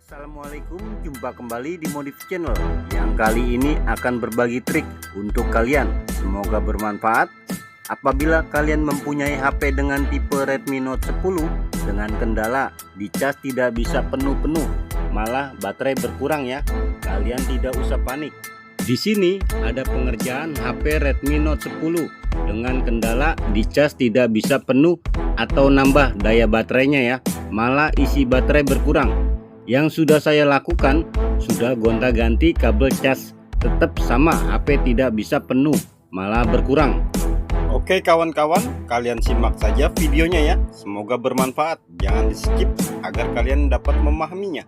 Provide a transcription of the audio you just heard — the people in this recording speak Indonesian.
Assalamualaikum, jumpa kembali di Modif Channel yang kali ini akan berbagi trik untuk kalian. Semoga bermanfaat. Apabila kalian mempunyai HP dengan tipe Redmi Note 10 dengan kendala dicas tidak bisa penuh-penuh, malah baterai berkurang ya, kalian tidak usah panik. Di sini ada pengerjaan HP Redmi Note 10 dengan kendala dicas tidak bisa penuh atau nambah daya baterainya ya, malah isi baterai berkurang. Yang sudah saya lakukan, sudah gonta-ganti kabel cas, tetap sama, HP tidak bisa penuh, malah berkurang. Oke kawan-kawan, kalian simak saja videonya ya. Semoga bermanfaat, jangan di skip agar kalian dapat memahaminya.